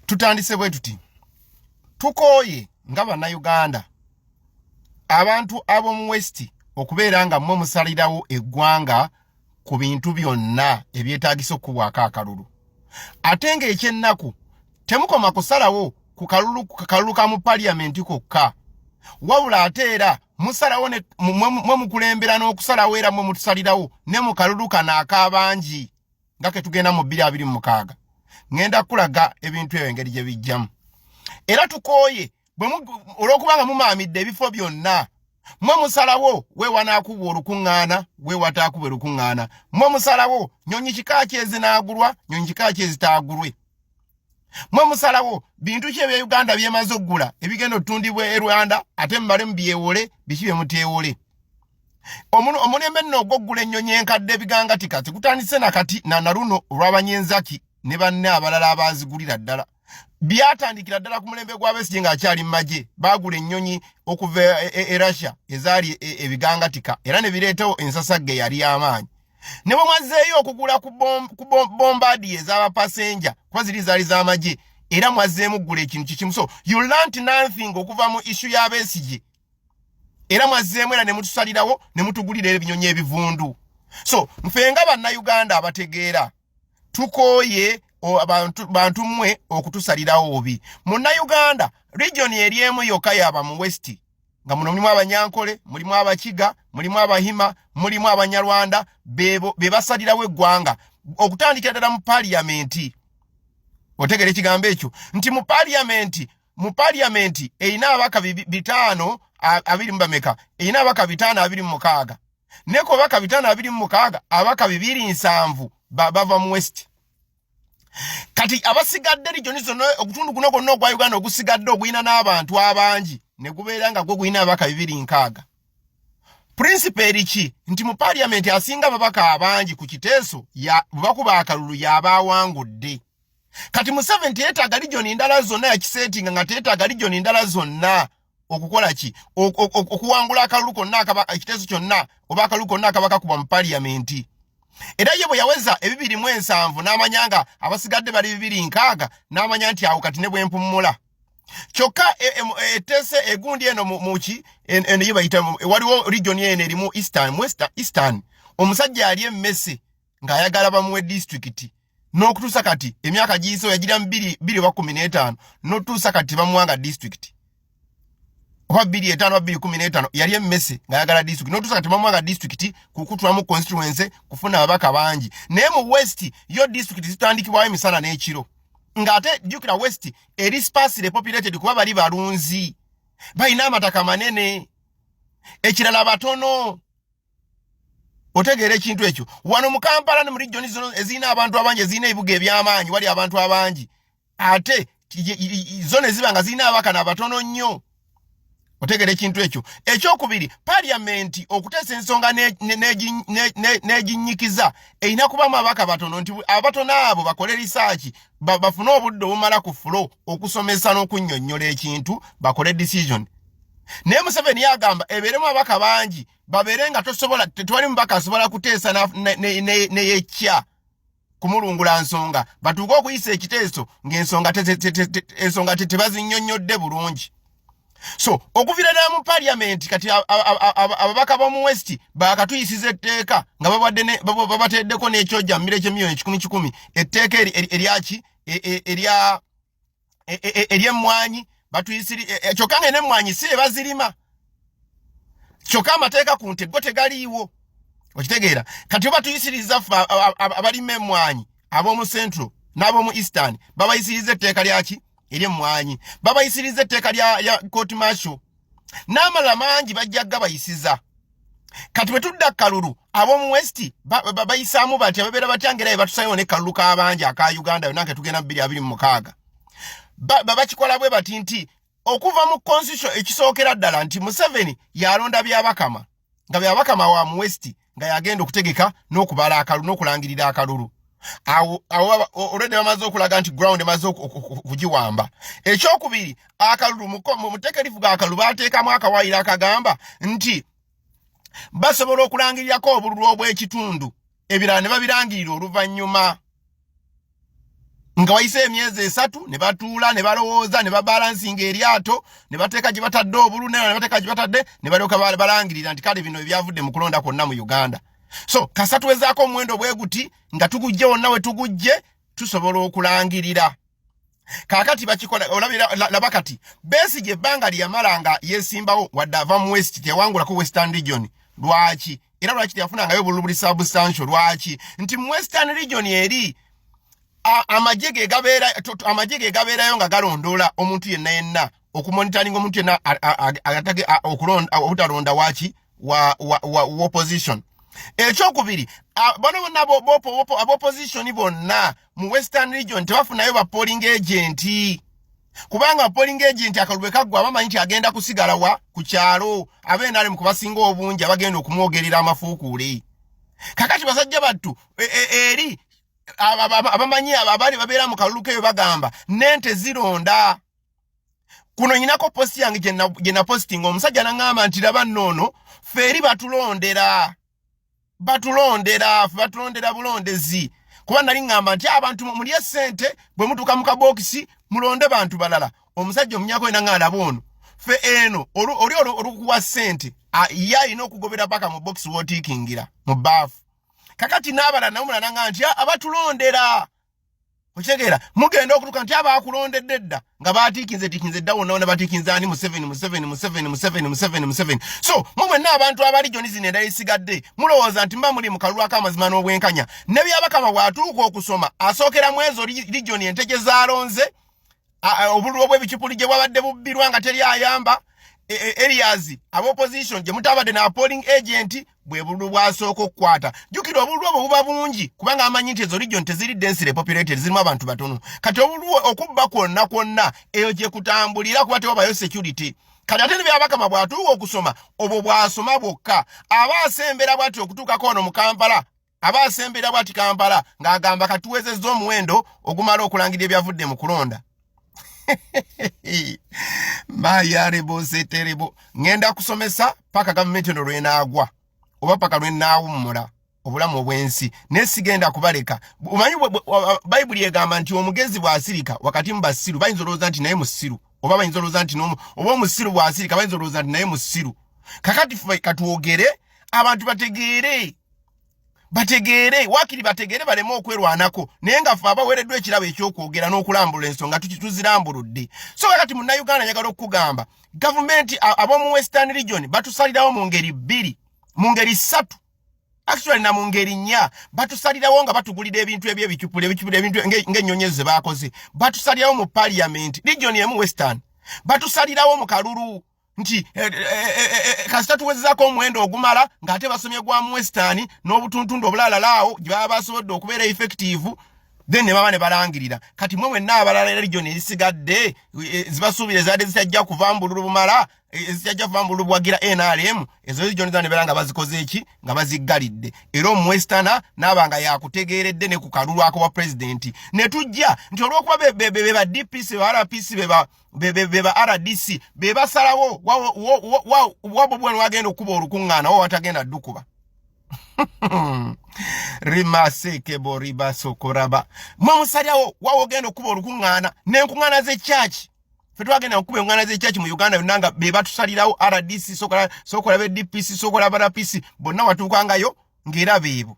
tutandise bwe tuti tukoye nga bannayuganda abantu ab'omu West okubeera nga mmwe musalirawo eggwanga ku bintu byonna ebyetaagisa okubwako akalulu ate ng'ekyennaku temukoma kusalawo ku kalulu ka mu parliament kokka wabula ate era musalawo mwe mukulembera n'okusalawo era mwe mutusalirawo ne mu kalulu kano ak'abangi nga ke tugenda mu 2026 ngenda kulaga ebintu ebyo engeri gye bijjamu era tukoye olw'okubanga mumaamidde ebifo byonna mwe musalawo we wanaakuba olukuŋŋaana we wataakuba olukuŋŋaana mwe musalawo nyonyi kika kyezinaagulwa nyonyi kika kyezitaagulwe mwe musalawo bintu ki ebya Uganda byemaze oggula ebigenda otundibwa e Rwanda ate mubale mu byewole biki bye muteewole omulembe nno ogwoggula ennyonyi enkadde ebigangatika tikutandise nakati na luno olw'abanyenzaki ne banne abalala abazigulira ddala byatandikira ddala ku mulembe gwa Besigye ng'akyali mu magye baagula ennyonyi okuva e Russia ezaali ebigangatika era ne bireetawo ensasagge yali y'amaanyi ne bwe mwazzeeyo okugula ku bombadi ez'abapasenja kuba ziri zaali z'amagye era mwazzeemu ggula ekintu kikimu so you learnt nothing okuva mu issue ya Besigye era mwazzeemu era ne mutusalirawo ne mutugulira ebinyonyi ebivundu so nfe nga bannayuganda abategeera tukoye bantu mmwe okutusalirawo obi munnayuganda region eri emu yokka yaba mu West nga muno mulimu abanyankole mulimu abakiga mulimu abahima mulimu abanyarwanda be basalirawo eggwanga okutandikira ddala mu parliament otegere ekigambo ekyo nti mu parliament erina abaka 5 abiri mbameka erina abaka 5 abiri mu mukaaga neko abaka 5 abiri mu mukaaga abaka 270 bava mu West kati abasigadde region zonna okutundu kuno konna ogwa Uganda ogusigadde oguyina n'abantu abangi ne gubeera nga gwe guyina abaka 260 principle eriki nti mu parliament asinga ababaka abangi ku kiteeso bakuba akalulu y'abaawangudde kati mu 70 yeetaaga region endala zonna yakiseetinga nga teetaaga region endala zonna okukola ki okuwangula akalulu konna ekiteeso kyonna oba akalulu konna akabaka kuba mu parliament era ye bwe yaweza 270 n'amanyanga abasigadde bali 260 n'amanya nti awo kati ne bwe mpummula kyokka etese egundi eno muki eno ye bayita waliwo region eno erimu eastern omusajja ali emmese ng'ayagala bamuwe district n'okutuusa kati emyaka giyiso yagira 2015 n'otuusa kati bamuwanga district oba 2015 yali emmese ng'ayagala district n'otuusa kati bamuwanga district kukutulamu constituency kufuna ababaka bangi naye mu West yo district zitandikibwayo emisana n'ekiro ng'ate jjukira West eri sparsely populated kuba bali balunzi balina amataka manene ekirala batono otegeera ekintu ekyo wano mu Kampala ne mu region zino ezirina abantu abangi ezirina ebibuga eby'amaanyi wali abantu abangi ate zone eziba nga zirina ababaka n'abatono nnyo otegeera ekintu ekyo ekyokubiri parliament okuteesa ensonga n'eginyikiza erina kubamu ababaka batono nti abatono abo bakole research bafune obudde obumala ku fulo okusomesa n'okunnyonnyola ekintu bakole decision naye Museveni yagamba ebeeremu ababaka bangi babeere nga tewali mubaka asobola kuteesa neyekya kumulungula nsonga batuuke okuyisa ekiteeso ng'ensonga tebazinnyonnyodde bulungi so okuvira ddala mu parliament kati ababaka b'omu West bakatuyisiza etteeka nga babateddeko n'ekyojja mmire ky'emiliyoni 10 etteeka eryaki ery'emmwanyi batuyisiri kyokka nga n'emmwanyi si bazirima kyokka amateeka ku nte go tegaliiwo okitegeera kati batuyisiriza ffe abalima emmwanyi ab'omu Central n'ab'omu Eastern babayisiriza etteeka lyaki ery'emmwanyi babayisiriza etteeka lya court martial n'amalala mangi bajjagga bayisiza kati bwe tudda kalulu ab'omu West bayisaamu bati ababeera batya ngera batusayo ne kalulu k'abangi aka Uganda yonna nke tugenda 2026 bakikola bwe bati nti okuva mu constitution ekisookera ddala nti Museveni yalonda byabakama nga byabakama wa mu West nga yagenda okutegeka n'okubala akalulu n'okulangirira akalulu awo already bamaze okulaga nti ground emaze okugiwamba ekyokubiri akalulu mu mutekerifu ga akalulu bateekamu akawaayiro akagamba nti basobola okulangirirako obululu obw'ekitundu ebirala ne babirangirira oluvannyuma nga wayise emyezi 3 ne batuula ne balowooza ne babalansinga eryato ne bateeka gye batadde obulu ne bateeka gye batadde ne balyoka balangirira nti kale bino ebyavudde mu kulonda kwonna mu Uganda. So kasatuwezaako omuwendo bwe guti nga tugujje wonna we tugujje tusobola okulangirira. Kakati bakikola olabira laba kati Besigye ebbanga lyamala nga yesimbawo wadde ava mu West tewangulako Western Region. Lwaki? Era lwaki teyafunangayo obululu buli substantial? Lwaki? Nti mu Western Region eri amajege gabeerayo nga galondola omuntu yenna okumonitoringa omuntu yenna obutalonda waki wa opposition. Ekyokubiri bano nabo opposition bonna mu Western Region tebafunayo ba polling agent, kubanga polling agent akalubwe kaggwa bamanyi nti agenda kusigala wa ku kyalo abeendale mu kubasinga obungi abagenda okumwogerera amafuukuule. Kakati basajja battu eri abamanyi abali babeera mu kalulu keyo bagamba nente zironda. Kuno nyinako posti yange gye na posting omusajja nangamba nti laba nnono ffe eri batulondera bulondezi. Kuba nali ngamba nti abantu mulye ssente bwe mutuka mu kabokisi mulonde bantu balala. Omusajja omunyako ena ngala bono ffe eno oli olukuwa ssente ya ino okugobera paka mu box wotikingira mu baafu. Kakati n'abala namula nanga nti abatulondera. Okyegera mugenda okutuka nti abakulondedde dda nga batikinze dda wonna batikinzaani mu 7. So mwe n'abantu abali joni zino endala isigadde mulowooza nti mba muli mu kalulu ak'amazima n'obwenkanya. Ne byabakama bw'atuuka okusoma asookera mu ezo region entege zaalonze obululu obw'ebicupuli gye bwabadde bubbirwa nga teri ayamba areas ab'opposition gye mutabadde na polling agent bwe bululu bwasooka okukwata. Jjukira obululu obwo buba bungi kubanga amanyi nti ezo region teziri densely populated, zirimu abantu batono. Kati obululu okubba kwonna eyo gye kutambulira kuba tewabayo security. Kati ate ne byabakama bw'atuuka okusoma obwo bwasoma bwokka aba asembera bw'ati okutuukako ono mu Kampala, aba asembera bw'ati Kampala ng'agamba katuwezezza omuwendo ogumala okulangirira ebyavudde mu kulonda. Mayarebo seterebo ngenda kusomesa paka gavumenti eno lwenaagwa oba paka lwenaawummula obulamu obwensi nesigenda kubaleka. Omanyi Bayibuli egamba nti omugezi bw'asirika wakati mu basiru bayinza olowooza nti naye musiru, oba bayinza olowooza nti oba omusiru bw'asirika bayinza olowooza nti naye musiru. Kakati ffe katuwogere abantu bategeere wakiri bategeere baleme okwerwanako naye nga ffe abaweereddwa ekirabo ekyokwogera n'okulambula ensonga tuzirambuludde. So kakati munnayuganda njagala okukugamba gavumenti ab'omu Western Region batusalirawo mu ngeri 3 actually na mu ngeri 4 batusalirawo nga batugulira ebintu eby'ebicupuli ebintu ng'ennyonyi ze baakoze. Batusalirawo mu parliament region emu Western, batusalirawo mu kalulu nti kasita tuwezezaako omuwendo ogumala ng'ate basomye gwa mu Western n'obutuntundu obulala laawo gye baba basobodde okubeera effective then ne baba ne balangirira. Kati mwe mwenna abalala region erisigadde zibasuubire zaadde zitajja kuva mu bululu bumala zitajja kuva mu bululu bwagira NRM ezo region zane beera nga bazikoze eki nga baziggalidde. Era omu Western n'aba nga yakutegeeredde ne ku kalulu ako wa president ne tujja nti olw'okuba beba DPC beba RPC beba RDC bebasalawo wabo bwenu wagenda okuba olukuŋŋaana wo watagenda ddukuba. Rimaseke boriba sokoraba mwe musalyawo wawo ogenda okuba olukuŋŋaana n'enkuŋŋaana z'ekyaki. Ffe twagenda okuba enkuŋŋaana z'ekyaki mu Uganda yonna nga be batusalirawo RDC sokola be DPC sokola ba RPC bonna watuukangayo ng'era beebo.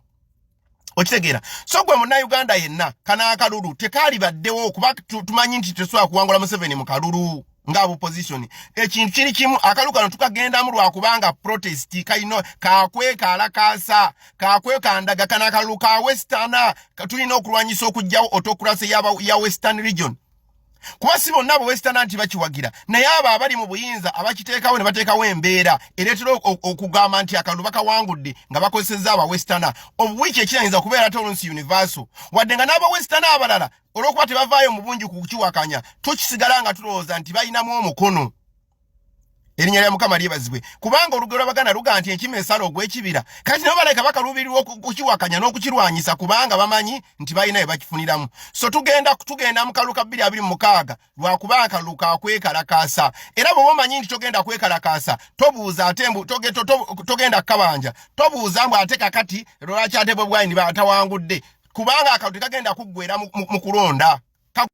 Okitegeera. So gwe munnayuganda yenna kanaakalulu tekaali baddewo kuba tumanyi nti tesobola kuwangula Museveni mu kalulu nga opposition. Ekintu kiri kimu akalu kano tukagendamu lwakubanga protest kayino kakwe kalakasa kakwe kandaga kanaakalulu ka Western tulina okulwanyisa okujjawo autocracy ya Western Region. Kuba si bonna abo Western anti bakiwagira naye abo abali mu buyinza abakiteekawo ne bateekawo embeera ereetera okugamba nti akalulu bakawangudde nga bakozesezza aba Western. Obuwiki ekiyinza kubeera tolunsi universal wadde nga n'aba Western abalala olw'okuba tebavaayo mu bungi ku kukiwakanya tukisigala nga tulowooza nti bayinamu omukono. Erinnya lya Mukama lyebazibwe kubanga olugero bagana luga nti enkima esala ogw'ekibira. Kati nabo baleka bakaluubirirwa okukiwakanya n'okukirwanyisa kubanga bamanyi nti balina bye bakifuniramu. So tugenda mu kalulu ka 2026 lwakubanga akalulu kakwekalakaasa. Era bw'oba omanyi nti togenda kwekalakaasa tobuuza ate togenda kkabanja tobuuza mbu ate kakati lwaki ate bwe bwayini batawangudde kubanga akalulu tekagenda kuggwera mu kulonda.